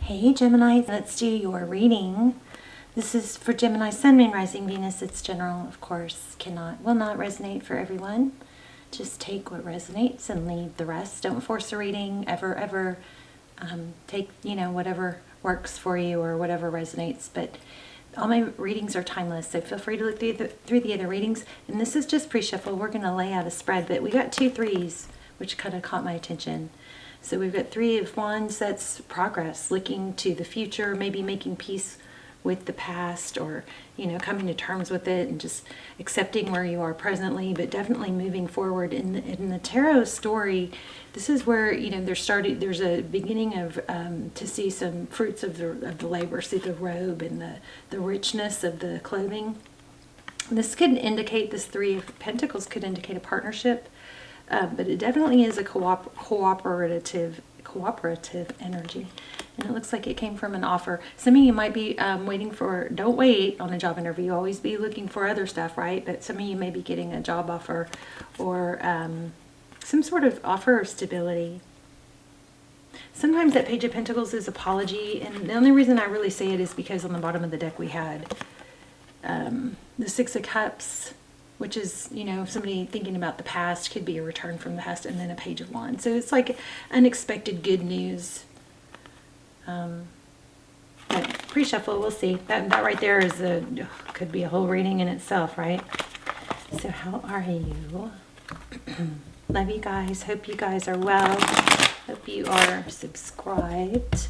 Hey Gemini, let's do your reading. This is for Gemini, Sun, Moon, Rising, Venus. It's general, of course, will not resonate for everyone. Just take what resonates and leave the rest. Don't force a reading, ever. Take, whatever works for you or whatever resonates. But all my readings are timeless, so feel free to look through the other readings. And this is just pre-shuffle. We're going to lay out a spread, but we got 2 threes, which kind of caught my attention. So we've got 3 of Wands, that's progress, looking to the future, maybe making peace with the past, or, coming to terms with it and just accepting where you are presently, but definitely moving forward. In the tarot story, this is where, there's a beginning of, to see some fruits of the labor, see the robe and the richness of the clothing. This 3 of Pentacles could indicate a partnership. But it definitely is a cooperative energy. And it looks like it came from an offer. Some of you might be don't wait on a job interview. Always be looking for other stuff, right? But some of you may be getting a job offer or some sort of offer of stability. Sometimes that Page of Pentacles is apology. And the only reason I really say it is because on the bottom of the deck we had the 6 of Cups, which is, somebody thinking about the past, could be a return from the past, and then a Page of Wands. So it's like unexpected good news. But pre-shuffle, we'll see. That right there could be a whole reading in itself, right? So how are you? Love you guys. Hope you guys are well. Hope you are subscribed.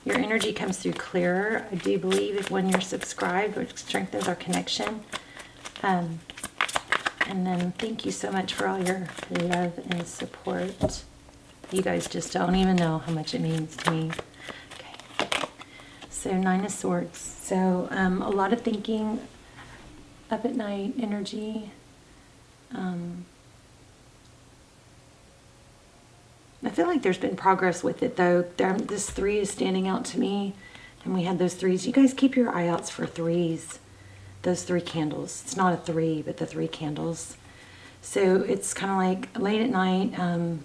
Your energy comes through clearer. I do believe when you're subscribed, which strengthens our connection. And then thank you so much for all your love and support. You guys just don't even know how much it means to me. Okay. So 9 of Swords. So a lot of thinking, up at night energy. I feel like there's been progress with it though. This 3 is standing out to me. And we had those 3s. You guys keep your eye outs for 3s. Those 3 candles. It's not a 3, but the 3 candles. So it's kind of like late at night. A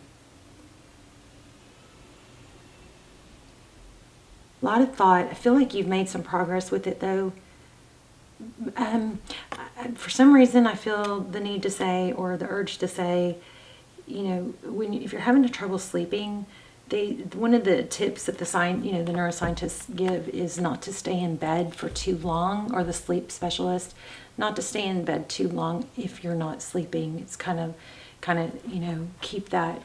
lot of thought. I feel like you've made some progress with it though. For some reason I feel the need to say, or the urge to say, if you're having trouble sleeping, one of the tips that the neuroscientists give is not to stay in bed for too long, or the sleep specialist, not to stay in bed too long if you're not sleeping. It's kind of, keep the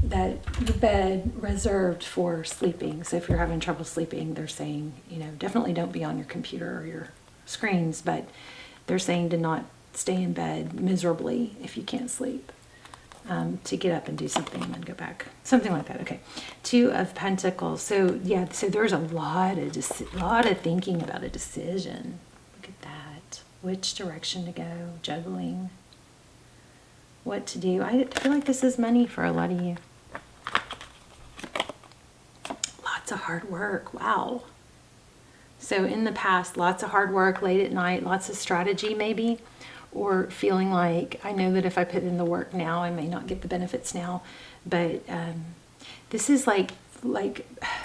bed reserved for sleeping. So if you're having trouble sleeping, they're saying, definitely don't be on your computer or your screens, but they're saying to not stay in bed miserably if you can't sleep. To get up and do something and then go back. Something like that. Okay. 2 of Pentacles. So yeah, so there's a lot of thinking about a decision. Look at that. Which direction to go, juggling, what to do. I feel like this is money for a lot of you. Lots of hard work. Wow. So in the past, lots of hard work late at night, lots of strategy maybe. Or feeling like, I know that if I put in the work now, I may not get the benefits now. But this is like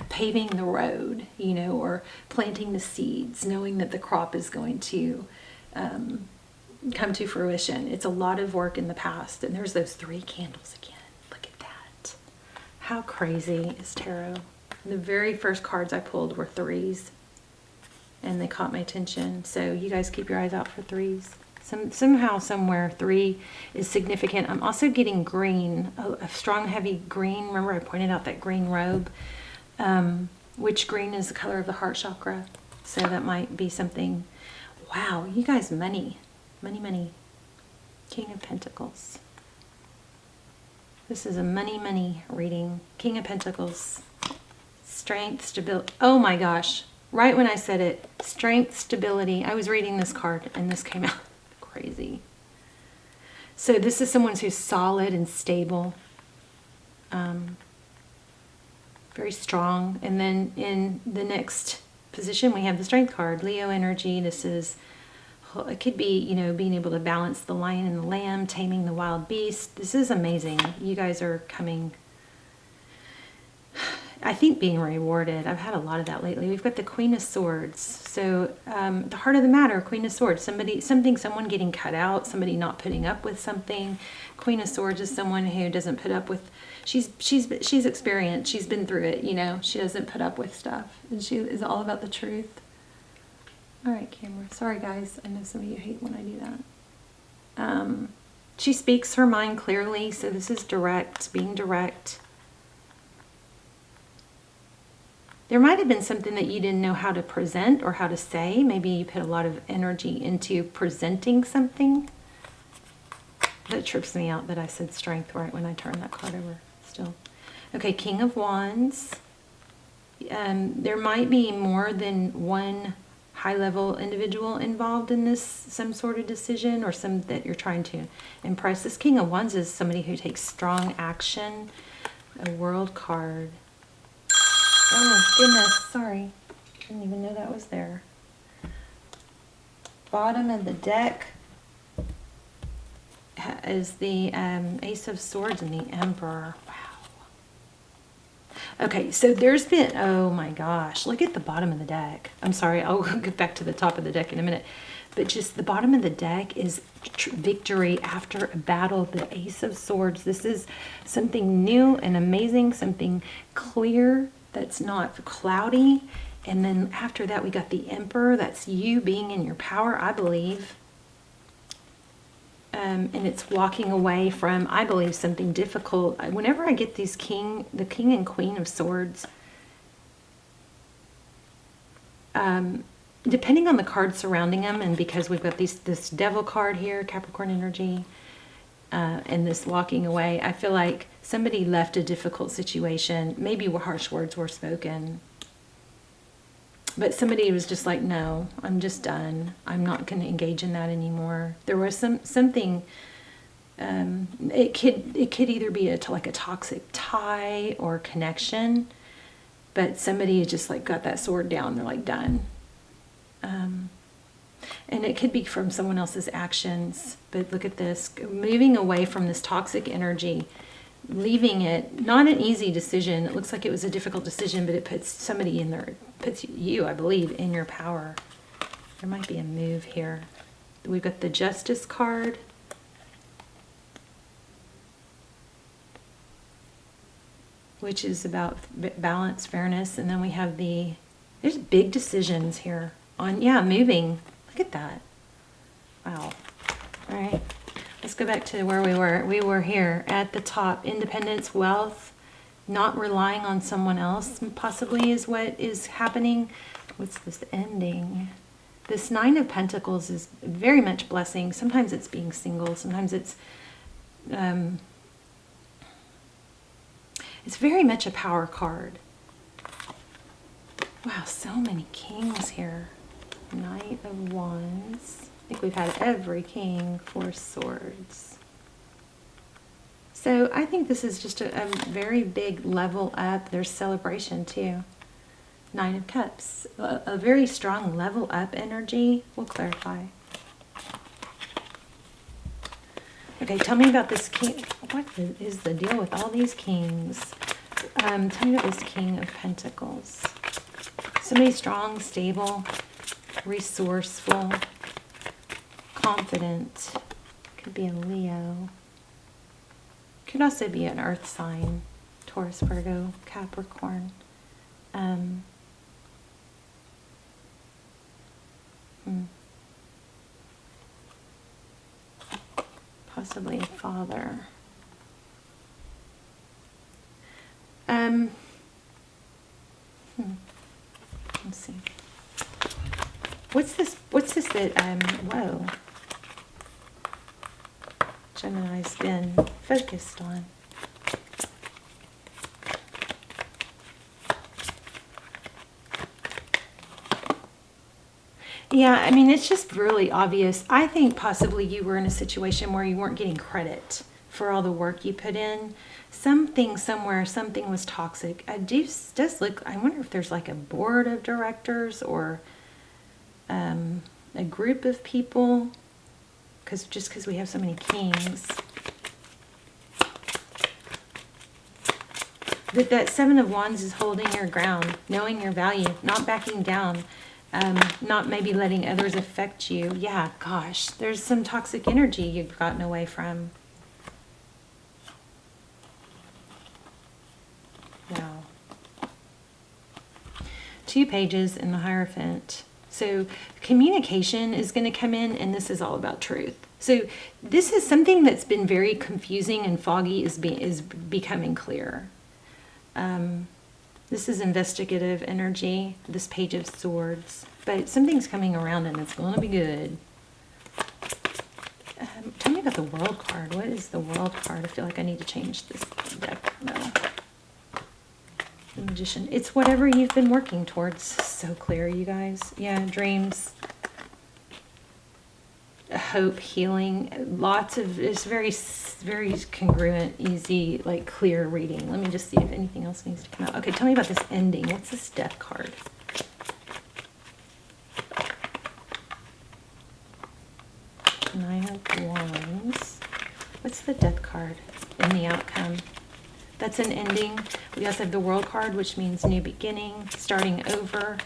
paving the road, or planting the seeds, knowing that the crop is going to come to fruition. It's a lot of work in the past. And there's those 3 candles again. Look at that. How crazy is tarot? The very first cards I pulled were 3s. And they caught my attention. So you guys keep your eyes out for 3s. Somehow, somewhere, 3 is significant. I'm also getting green, a strong, heavy green. Remember I pointed out that green robe, which green is the color of the heart chakra. So that might be something. Wow, you guys, money. King of Pentacles. This is a money reading. King of Pentacles. Strength, stability. Oh my gosh. Right when I said it, strength, stability. I was reading this card and this came out. Crazy. So this is someone who's solid and stable, very strong. And then in the next position we have the Strength card, Leo energy. This is, it could be, being able to balance the lion and the lamb, taming the wild beast. This is amazing. You guys are coming I think being rewarded. I've had a lot of that lately. We've got the Queen of Swords. So the heart of the matter, Queen of Swords. Someone getting cut out, somebody not putting up with something. Queen of Swords is someone who doesn't put up with. She's experienced. She's been through it. You know, she doesn't put up with stuff, and she is all about the truth. All right, camera. Sorry, guys. I know some of you hate when I do that. She speaks her mind clearly. So this is direct, being direct. There might have been something that you didn't know how to present or how to say. Maybe you put a lot of energy into presenting something. That trips me out that I said strength right when I turned that card over still. Okay, King of Wands. There might be more than one high-level individual involved in this, some sort of decision or some that you're trying to impress. This King of Wands is somebody who takes strong action. A World card. Oh, goodness, sorry. Didn't even know that was there. Bottom of the deck is the Ace of Swords and the Emperor. Wow. Okay, so there's been, oh my gosh, look at the bottom of the deck. I'm sorry, I'll get back to the top of the deck in a minute. But just the bottom of the deck is victory after a battle, the Ace of Swords. This is something new and amazing, something clear that's not cloudy. And then after that, we got the Emperor. That's you being in your power, I believe. And it's walking away from, I believe, something difficult. Whenever I get these the King and Queen of Swords, depending on the cards surrounding them, and because we've got this Devil card here, Capricorn energy, and this walking away, I feel like somebody left a difficult situation. Maybe harsh words were spoken. But somebody was just like, no, I'm just done. I'm not going to engage in that anymore. There was something, it could either be like a toxic tie or connection, but somebody just like got that sword down. They're like, done. And it could be from someone else's actions, but look at this, moving away from this toxic energy, leaving it, not an easy decision. It looks like it was a difficult decision, but it puts somebody in there, puts you, I believe, in your power. There might be a move here. We've got the Justice card. Which is about balance, fairness, and then we have there's big decisions here on, moving. Look at that. Wow. All right. Let's go back to where we were. We were here at the top. Independence, wealth, not relying on someone else possibly is what is happening. What's this ending? This Nine of Pentacles is very much blessing. Sometimes it's being single. Sometimes it's very much a power card. Wow, so many kings here. Knight of Wands. I think we've had every king. Four Swords. So I think this is just a very big level up. There's celebration too. Nine of Cups. A very strong level up energy. We'll clarify. Okay, tell me about this king. What is the deal with all these kings? Tell me about this King of Pentacles. Somebody strong, stable, resourceful, confident. Could be a Leo. Could also be an earth sign. Taurus, Virgo, Capricorn. Possibly a father. Let's see. What's this that, whoa. Gemini's been focused on? Yeah, I mean, it's just really obvious. I think possibly you were in a situation where you weren't getting credit for all the work you put in. Something somewhere, something was toxic. It does look, I wonder if there's like a board of directors or a group of people, because we have so many kings. That Seven of Wands is holding your ground, knowing your value, not backing down, not maybe letting others affect you. Yeah, gosh, there's some toxic energy you've gotten away from. Wow. 2 pages in the Hierophant. So communication is going to come in, and this is all about truth. So this is something that's been very confusing and foggy is becoming clear. This is investigative energy, this Page of Swords. But something's coming around and it's going to be good. Tell me about the World card. What is the World card? I feel like I need to change this deck. No. The Magician. It's whatever you've been working towards. So clear, you guys. Yeah, dreams. Hope, healing. Lots of, it's very, very congruent, easy, like clear reading. Let me just see if anything else needs to come out. Okay, tell me about this ending. What's this Death card? Nine of Wands. What's the Death card in the outcome? That's an ending. We also have the World card, which means new beginning, starting over.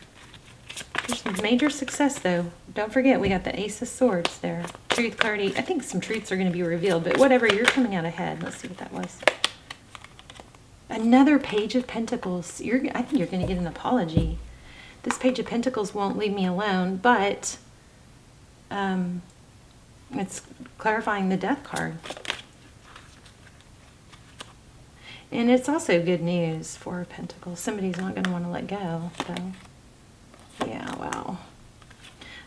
There's major success, though. Don't forget, we got the Ace of Swords there. Truth, clarity. I think some truths are going to be revealed, but whatever, you're coming out ahead. Let's see what that was. Another Page of Pentacles. I think you're going to get an apology. This Page of Pentacles won't leave me alone, but it's clarifying the Death card. And it's also good news for Pentacles. Somebody's not going to want to let go, though. Yeah, wow.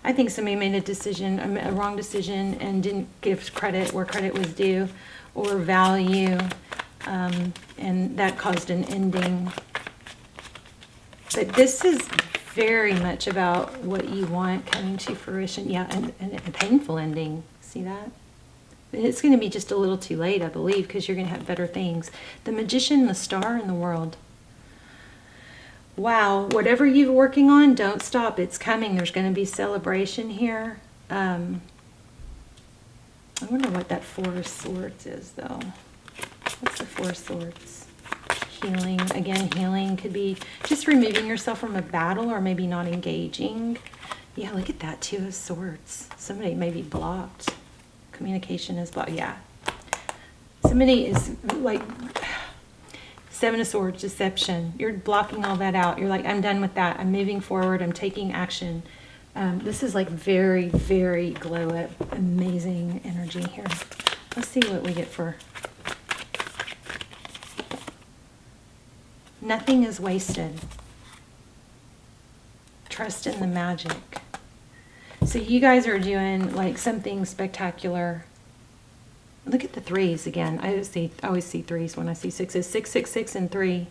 I think somebody made a decision, a wrong decision, and didn't give credit where credit was due, or value, and that caused an ending. But this is very much about what you want coming to fruition. Yeah, and a painful ending. See that? It's going to be just a little too late, I believe, because you're going to have better things. The Magician, the Star, and the World. Wow, whatever you're working on, don't stop. It's coming. There's going to be celebration here. I wonder what that Four of Swords is, though. What's the Four of Swords? Healing. Again, healing could be just removing yourself from a battle or maybe not engaging. Yeah, look at that. Two of Swords. Somebody may be blocked. Communication is blocked. Yeah. Somebody is like... Seven of Swords, deception. You're blocking all that out. You're like, I'm done with that. I'm moving forward. I'm taking action. This is like very, very glow up, amazing energy here. Let's see what we get for. Nothing is wasted. Trust in the magic. So you guys are doing like something spectacular. Look at the threes again. I always see threes when I see sixes. 6, 6, 6, and 3.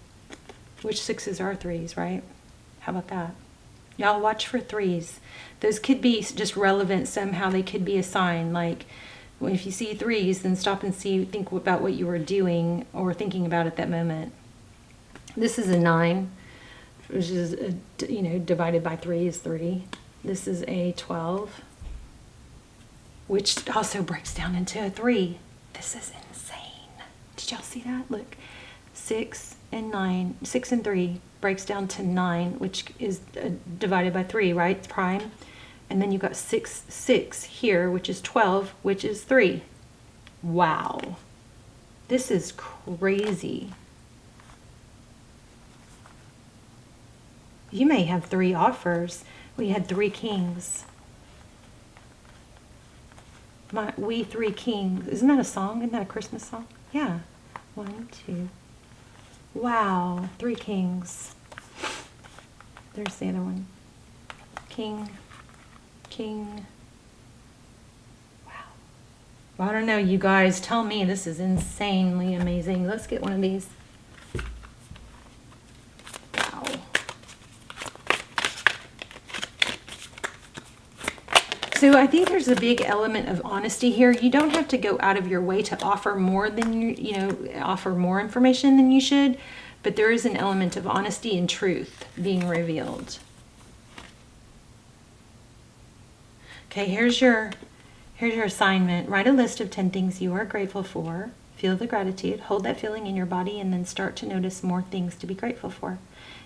Which sixes are threes, right? How about that? Y'all watch for threes. Those could be just relevant somehow. They could be a sign. Like, if you see threes, then stop and think about what you were doing or thinking about at that moment. This is a 9, which is, divided by 3 is 3. This is a 12. Which also breaks down into a 3. This is insane. Did y'all see that? Look, 6 and 9, 6 and 3 breaks down to 9, which is divided by 3, right? It's prime. And then you've got 6, 6 here, which is 12, which is 3. Wow. This is crazy. You may have 3 offers. We had 3 kings. We Three Kings. Isn't that a song? Isn't that a Christmas song? Yeah. 1, 2. Wow. 3 kings. There's the other one. King. King. Wow. Well, I don't know, you guys. Tell me. This is insanely amazing. Let's get one of these. Wow. So I think there's a big element of honesty here. You don't have to go out of your way to offer more than offer more information than you should, but there is an element of honesty and truth being revealed. Okay, here's your assignment. Write a list of 10 things you are grateful for. Feel the gratitude. Hold that feeling in your body and then start to notice more things to be grateful for.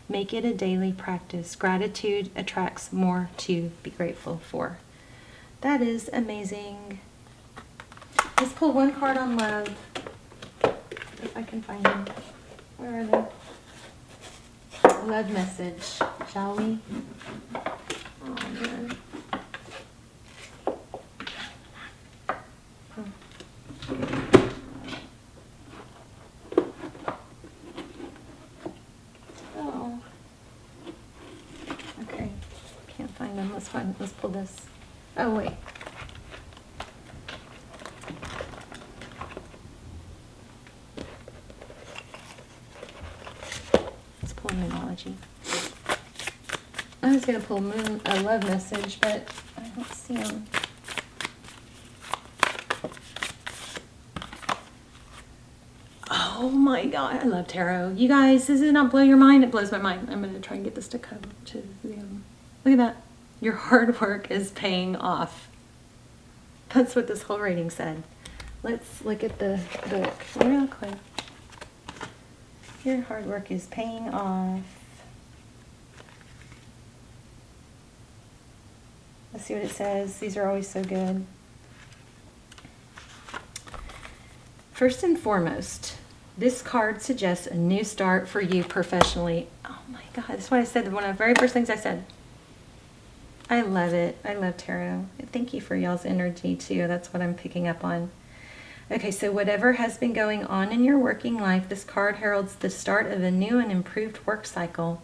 Make it a daily practice. Gratitude attracts more to be grateful for. That is amazing. Let's pull one card on love. If I can find them. Where are they? Love message, shall we? Oh, man. Oh. Okay. Can't find them. Let's pull this. Oh, wait. Astrology. I was going to pull a love message, but I don't see them. Oh my God, I love tarot. You guys, does it not blow your mind? It blows my mind. I'm going to try and get this to come to Zoom. Look at that. Your hard work is paying off. That's what this whole reading said. Let's look at the book real quick. Your hard work is paying off. Let's see what it says. These are always so good. First and foremost, this card suggests a new start for you professionally. Oh my God, that's what I said. One of the very first things I said. I love it. I love tarot. Thank you for y'all's energy too. That's what I'm picking up on. Okay, so whatever has been going on in your working life, this card heralds the start of a new and improved work cycle.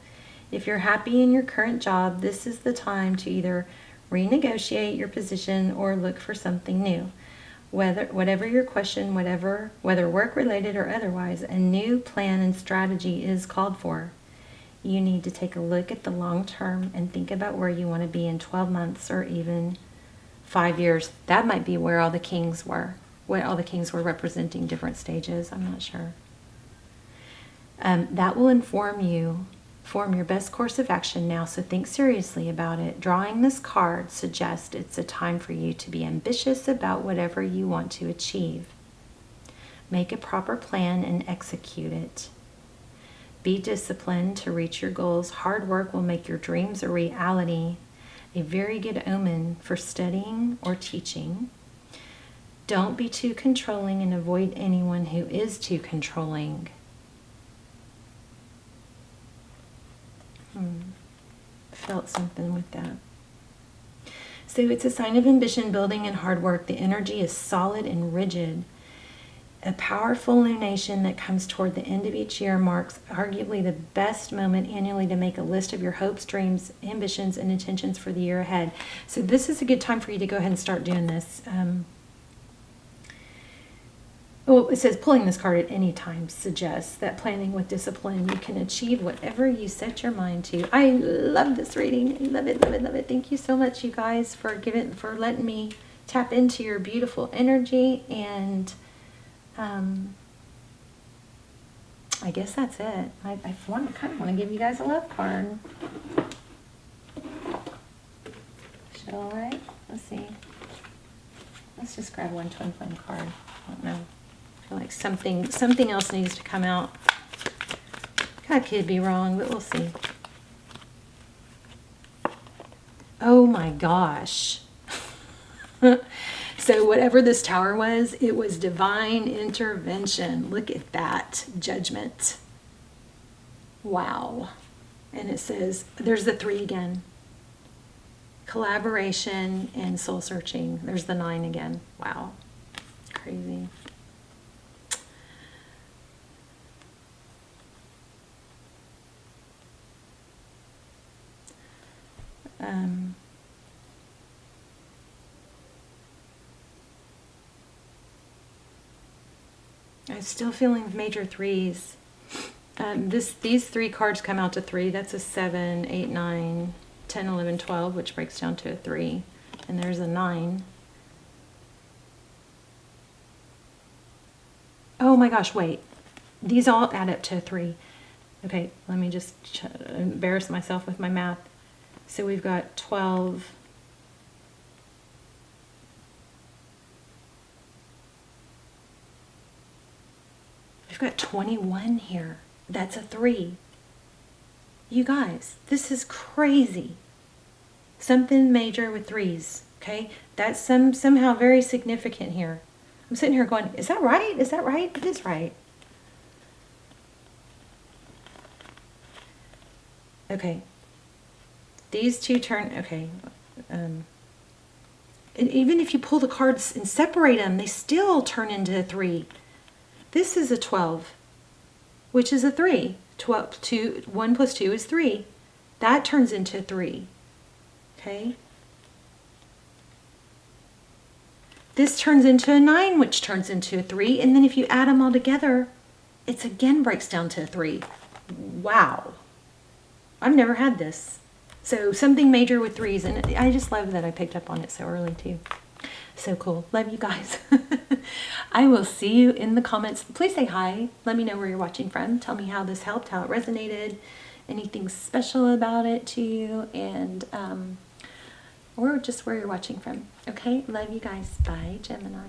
If you're happy in your current job, this is the time to either renegotiate your position or look for something new. Whatever your question, whether work-related or otherwise, a new plan and strategy is called for. You need to take a look at the long term and think about where you want to be in 12 months or even 5 years. That might be where all the kings were. Where all the kings were representing different stages. I'm not sure. That will form your best course of action now, so think seriously about it. Drawing this card suggests it's a time for you to be ambitious about whatever you want to achieve. Make a proper plan and execute it. Be disciplined to reach your goals. Hard work will make your dreams a reality. A very good omen for studying or teaching. Don't be too controlling and avoid anyone who is too controlling. Felt something with that. So it's a sign of ambition, building, and hard work. The energy is solid and rigid. A powerful lunation that comes toward the end of each year marks arguably the best moment annually to make a list of your hopes, dreams, ambitions, and intentions for the year ahead. So this is a good time for you to go ahead and start doing this. Well, it says pulling this card at any time suggests that planning with discipline, you can achieve whatever you set your mind to. I love this reading. I love it, love it, love it. Thank you so much, you guys, for letting me tap into your beautiful energy. And I guess that's it. I kind of want to give you guys a love card. Shall I? Let's see. Let's just grab one twin flame card. I don't know. I feel like something else needs to come out. I could be wrong, but we'll see. Oh my gosh. So whatever this tower was, it was divine intervention. Look at that. Judgment. Wow. And it says, there's the 3 again. Collaboration and soul searching. There's the 9 again. Wow. Crazy. I'm still feeling major 3s. These 3 cards come out to 3. That's a 7, 8, 9, 10, 11, 12, which breaks down to a 3. And there's a 9. Oh my gosh, wait. These all add up to a 3. Okay, let me just embarrass myself with my math. So we've got 12. We've got 21 here. That's a 3. You guys, this is crazy. Something major with 3s, okay? That's somehow very significant here. I'm sitting here going, is that right? Is that right? It is right. Okay. These two turn, okay. And even if you pull the cards and separate them, they still turn into a 3. This is a 12, which is a 3. 1 plus 2 is 3. That turns into 3. Okay. This turns into a 9, which turns into a 3. And then if you add them all together, it again breaks down to a 3. Wow. I've never had this. So something major with 3s. And I just love that I picked up on it so early too. So cool. Love you guys. I will see you in the comments. Please say hi. Let me know where you're watching from. Tell me how this helped, how it resonated, anything special about it to you, and or just where you're watching from. Okay? Love you guys. Bye, Gemini.